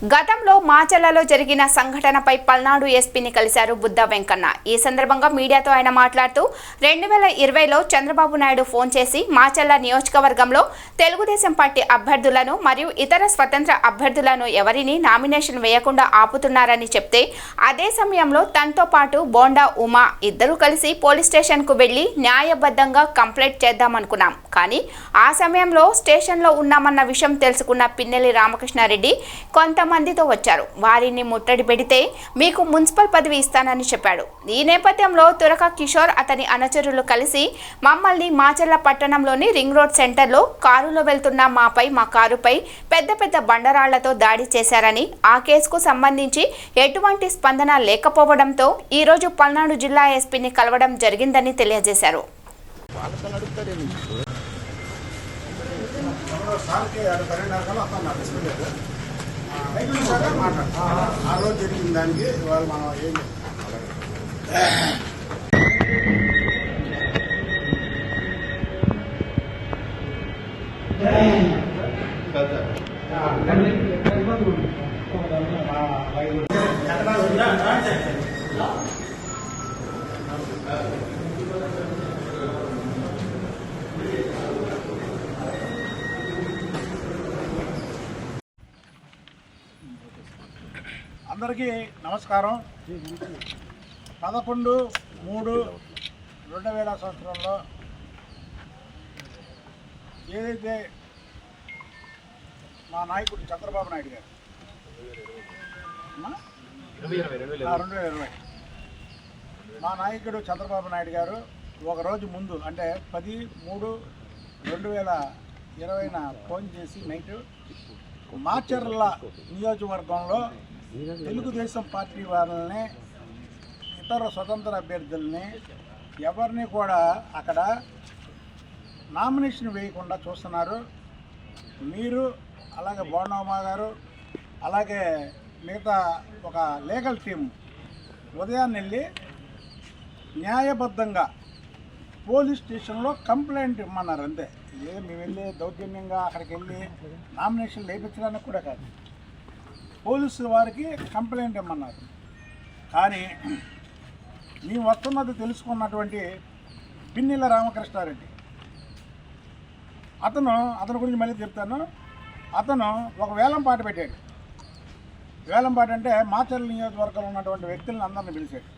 గతంలో మాచర్లలో జరిగిన సంఘటనపై పల్నాడు ఎస్పీని కలిశారు బుద్ధా వెంకన్న. ఈ సందర్భంగా మీడియాతో ఆయన మాట్లాడుతూ 2020లో చంద్రబాబు నాయుడు ఫోన్ చేసి మాచర్ల నియోజకవర్గంలో తెలుగుదేశం పార్టీ అభ్యర్థులను మరియు ఇతర స్వతంత్ర అభ్యర్థులను ఎవరిని నామినేషన్ వేయకుండా ఆపుతున్నారని చెప్తే అదే సమయంలో తనతో పాటు బోండా ఉమా ఇద్దరు కలిసి పోలీస్ స్టేషన్కు వెళ్లి న్యాయబద్ధంగా కంప్లైంట్ చేద్దామనుకున్నాం. కానీ ఆ సమయంలో స్టేషన్లో ఉన్నామన్న విషయం తెలుసుకున్న పిన్నెల్లి రామకృష్ణారెడ్డి కొంతమందితో వచ్చారు. వారిని ముట్టడి పెడితే మీకు మున్సిపల్ పదవి ఇస్తానని చెప్పాడు. ఈ నేపథ్యంలో తురక కిషోర్ అతని అనుచరులు కలిసి మమ్మల్ని మాచర్ల పట్టణంలోని రింగ్ రోడ్ సెంటర్లో కారులో వెళ్తున్న మా కారుపై పెద్ద పెద్ద బండరాళ్లతో దాడి చేశారని, ఆ కేసుకు సంబంధించి ఎటువంటి స్పందన లేకపోవడంతో ఈరోజు పల్నాడు జిల్లా ఎస్పీని కలవడం జరిగిందని తెలియజేశారు. ఆ రోజు జరిగిన దానికి వాళ్ళు మనం ఏం అందరికీ నమస్కారం. 11/3/2000 సంవత్సరంలో ఏదైతే మా నాయకుడు చంద్రబాబు నాయుడు గారు 2020 మా నాయకుడు చంద్రబాబు నాయుడు గారు ఒకరోజు ముందు అంటే 10/3/2020న ఫోన్ చేసి నైట్ మాచర్ల నియోజకవర్గంలో తెలుగుదేశం పార్టీ వాళ్ళని ఇతర స్వతంత్ర అభ్యర్థుల్ని ఎవరిని కూడా అక్కడ నామినేషన్ వేయకుండా చూస్తున్నారు. మీరు అలాగే బోండమ్మ గారు అలాగే మిగతా ఒక లీగల్ టీం ఉదయాన్నే వెళ్ళి న్యాయబద్ధంగా పోలీస్ స్టేషన్లో కంప్లైంట్ ఇమ్మన్నారు. అంతే. మేము వెళ్ళి దౌర్జన్యంగా అక్కడికి వెళ్ళి నామినేషన్ వేయించడానికి కూడా కాదు, పోలీసుల వారికి కంప్లైంట్ ఇమ్మన్నారు. కానీ మేము వస్తున్నది తెలుసుకున్నటువంటి పిన్నెల్లి రామకృష్ణారెడ్డి అతని గురించి మళ్ళీ చెప్తాను. అతను ఒక వేలం పాట పెట్టాడు. వేలం పాట అంటే మాచర్ల నియోజకవర్గంలో ఉన్నటువంటి వ్యక్తులను అందరిని పిలిచాడు.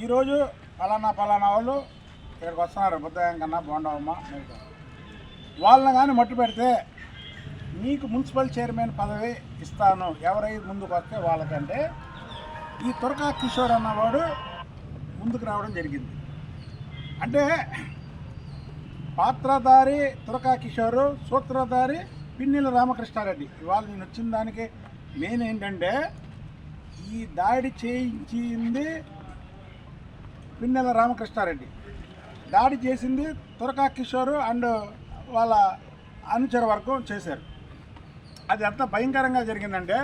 ఈరోజు పలానా వాళ్ళు ఇక్కడికి వస్తున్నారు, బుద్ధ వెంకన్న, బోండమ్మ, వాళ్ళని కానీ మట్టు పెడితే మీకు మున్సిపల్ చైర్మన్ పదవి ఇస్తాను ఎవరైతే ముందుకు వస్తే వాళ్ళకంటే ఈ తురక కిషోర్ అన్నవాడు ముందుకు రావడం జరిగింది. అంటే పాత్రధారి తురక కిషోరు, సూత్రధారి పిన్నెల్లి రామకృష్ణారెడ్డి. ఇవాళ నేను వచ్చిన దానికి మెయిన్ ఏంటంటే ఈ దాడి చేయించింది పిన్నెల్లి రామకృష్ణారెడ్డి, దాడి చేసింది తురక కిషోరు అండ్ వాళ్ళ అనుచర వర్గం చేశారు. అది ఎంత భయంకరంగా జరిగిందంటే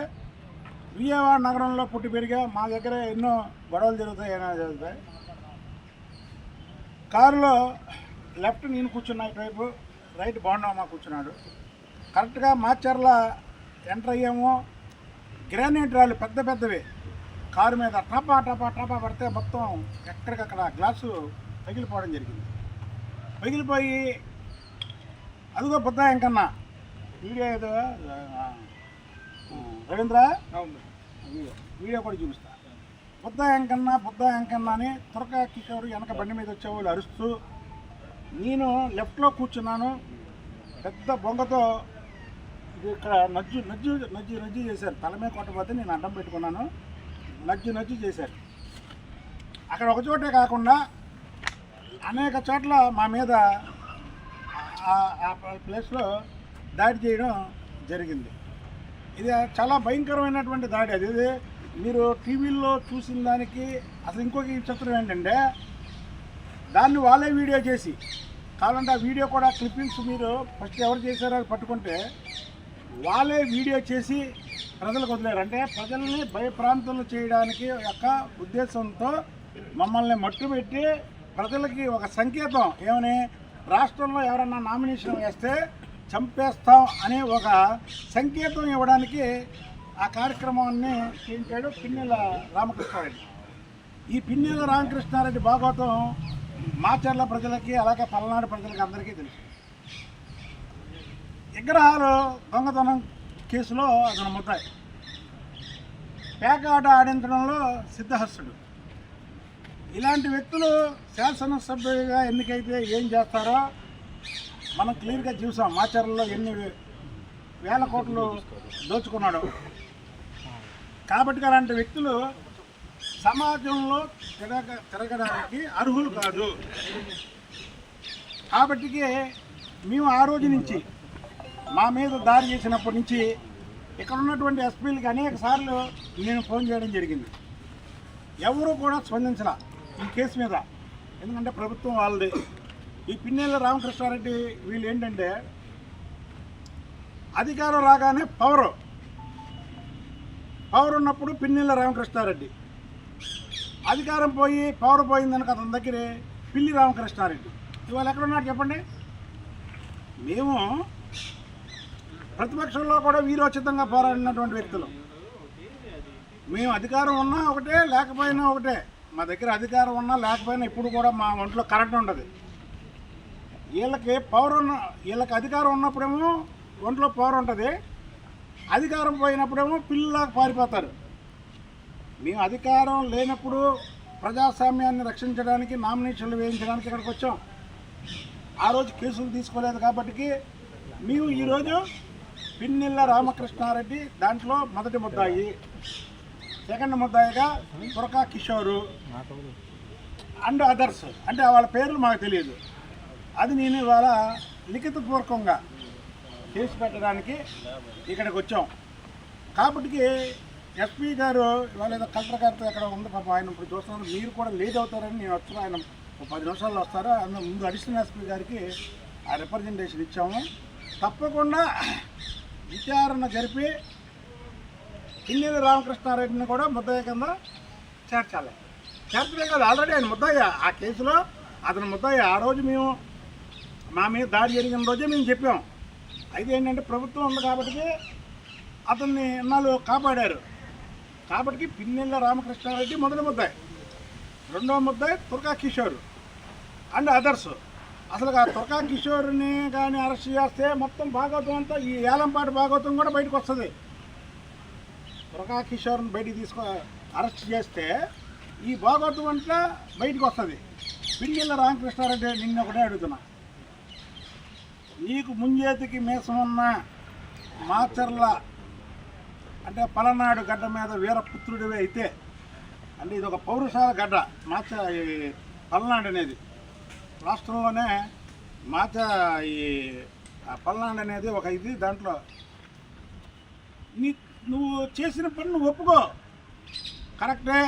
విజయవాడ నగరంలో పుట్టి పెరిగా మా దగ్గర ఎన్నో గొడవలు జరుగుతాయి. కారులో లెఫ్ట్ నేను కూర్చున్నా, ఇటువైపు రైట్ బోండమ్మ కూర్చున్నాడు. కరెక్ట్గా మాచర్ల ఎంటర్ అయ్యాము. గ్రానైట్ రాళ్ళు పెద్ద పెద్దవి కారు మీద టపా టపా టపా పడితే మొత్తం ఎక్కడికక్కడ గ్లాసు పగిలిపోవడం జరిగింది. పగిలిపోయి అదిగో బుద్ధ వెంకన్న వీడియో ఏదో రవీంద్ర వీడియో కూడా చూపిస్తా. బుద్ధ వెంకన్న అని తురక కిషోర్ వెనక బండి మీద వచ్చేవాళ్ళు అరుస్తూ, నేను లెఫ్ట్లో కూర్చున్నాను. పెద్ద బొంగతో ఇక్కడ నజ్జు చేశారు. తలమే కొట్టబోతే నేను అడ్డం పెట్టుకున్నాను. నజ్జు చేశారు. అక్కడ ఒక చోటే కాకుండా అనేక చోట్ల మా మీద ఆ ప్లేస్లో దాడి చేయడం జరిగింది. ఇది చాలా భయంకరమైనటువంటి దాడి. అది మీరు టీవీల్లో చూసిన దానికి అసలు ఇంకొక చిత్రం ఏంటంటే దాన్ని వాళ్ళే వీడియో చేసి కావాలంటే ఆ వీడియో కూడా క్లిప్పింగ్స్ మీరు ఫస్ట్ ఎవరు చేశారో అది పట్టుకుంటే వాళ్ళే వీడియో చేసి ప్రజలకు వదిలేరు. అంటే ప్రజల్ని భయప్రాంతాలు చేయడానికి యొక్క ఉద్దేశంతో మమ్మల్ని మట్టుపెట్టి ప్రజలకి ఒక సంకేతం ఏమని, రాష్ట్రంలో ఎవరన్నా నామినేషన్ వేస్తే చంపేస్తాం అనే ఒక సంకేతం ఇవ్వడానికి ఆ కార్యక్రమాన్ని చేయించాడు పిన్నెల రామకృష్ణారెడ్డి. ఈ పిన్నెల రామకృష్ణారెడ్డి భాగవతం మాచర్ల ప్రజలకి అలాగే పల్నాడు ప్రజలకి అందరికీ తెలుసు. విగ్రహాలు దొంగతనం కేసులో అతను ముద్దాయి, పేకాట ఆడించడంలో సిద్ధహస్తుడు. ఇలాంటి వ్యక్తులు శాసనసభ్యులుగా ఎన్నికైతే ఏం చేస్తారో మనం క్లియర్గా చూసాం. మాచర్లలో ఎన్ని వేల కోట్లు దోచుకున్నాడు. కాబట్టి అలాంటి వ్యక్తులు సమాజంలో తిరగడానికి అర్హులు కాదు. కాబట్టి మేము ఆ రోజు నుంచి మా మీద దాడి చేసినప్పటి నుంచి ఇక్కడ ఉన్నటువంటి ఎస్పీలకి అనేక సార్లు నేను ఫోన్ చేయడం జరిగింది. ఎవరు కూడా స్పందించలా ఈ కేసు మీద. ఎందుకంటే ప్రభుత్వం వాళ్ళది. ఈ పిన్నెల రామకృష్ణారెడ్డి వీళ్ళు ఏంటంటే అధికారం రాగానే పవర్ ఉన్నప్పుడు పిన్నెల రామకృష్ణారెడ్డి, అధికారం పోయి పవర్ పోయిందనుక అతని దగ్గర పిల్లి రామకృష్ణారెడ్డి. ఇవాళ ఎక్కడున్నారు చెప్పండి? మేము ప్రతిపక్షంలో కూడా వీరోచితంగా పోరాడినటువంటి వ్యక్తులు. మేము అధికారం ఉన్నా ఒకటే, లేకపోయినా ఒకటే. మా దగ్గర అధికారం ఉన్నా లేకపోయినా ఇప్పుడు కూడా మా ఒంట్లో కరెంట్ ఉండదు. వీళ్ళకి అధికారం ఉన్నప్పుడేమో ఒంట్లో పవర్ ఉంటుంది, అధికారం పోయినప్పుడేమో పిల్లలాగా పారిపోతారు. మేము అధికారం లేనప్పుడు ప్రజాస్వామ్యాన్ని రక్షించడానికి, నామినేషన్లు వేయించడానికి ఇక్కడికి వచ్చాం. ఆ రోజు కేసులు తీసుకోలేదు కాబట్టి మేము ఈరోజు పిన్నెల రామకృష్ణారెడ్డి దాంట్లో మొదటి ముద్దాయి, సెకండ్ ముద్దాయిగా తురకా కిషోరు అండ్ అదర్స్, అంటే వాళ్ళ పేర్లు మాకు తెలియదు. అది నేను ఇవాళ లిఖితపూర్వకంగా కేసు పెట్టడానికి ఇక్కడికి వచ్చాం. కాబట్టి ఎస్పీ గారు ఇవాళ ఏదో కలెక్టర్ గారితో ఎక్కడ ఉంది పాప, ఆయన ఇప్పుడు చూస్తున్నారు. మీరు కూడా లేట్ అవుతారని నేను వచ్చాను. ఆయన 10 నిమిషాల్లో వస్తారు. అందులో ముందు అడిషనల్ ఎస్పీ గారికి ఆ రిప్రజెంటేషన్ ఇచ్చాము. తప్పకుండా విచారణ జరిపి పిన్నెల రామకృష్ణారెడ్డిని కూడా ముద్దాయి కింద చేర్చాలి. చేర్చలే కాదు, ఆల్రెడీ ఆయన ముద్దాయి. ఆ కేసులో అతను ముద్దాయి. ఆ రోజు మేము మా మీద దాడి జరిగిన రోజే మేము చెప్పాం. అయితే ఏంటంటే ప్రభుత్వం ఉంది కాబట్టి అతన్ని ఇన్నాళ్ళు కాపాడారు. కాబట్టి పిన్నెల రామకృష్ణారెడ్డి మొదటి ముద్దాయి, రెండవ ముద్దాయి తురకా కిషోర్ అండ్ అదర్స్. అసలు ఆ తురకా కిషోర్ని కానీ అరెస్ట్ చేస్తే మొత్తం భాగవతం అంతా, ఈ ఏలంపాటి భాగవతం కూడా బయటకు వస్తుంది. తురకా కిషోర్ని బయటికి అరెస్ట్ చేస్తే ఈ భాగవతం అంతా బయటకు వస్తుంది. పిన్నెల రామకృష్ణారెడ్డి నిన్న ఒకటే అడుగుతున్నా, నీకు ముంజేతికి మీసం ఉన్న మాచర్ల అంటే పలనాడు గడ్డ మీద వీరపుత్రుడివే అయితే, అంటే ఇది ఒక పౌరుషాల గడ్డ పల్నాడు అనేది. రాష్ట్రంలోనే ఈ పల్నాడు అనేది ఒక ఇది. దాంట్లో నువ్వు చేసిన పని నువ్వు ఒప్పుకో, కరెక్టే.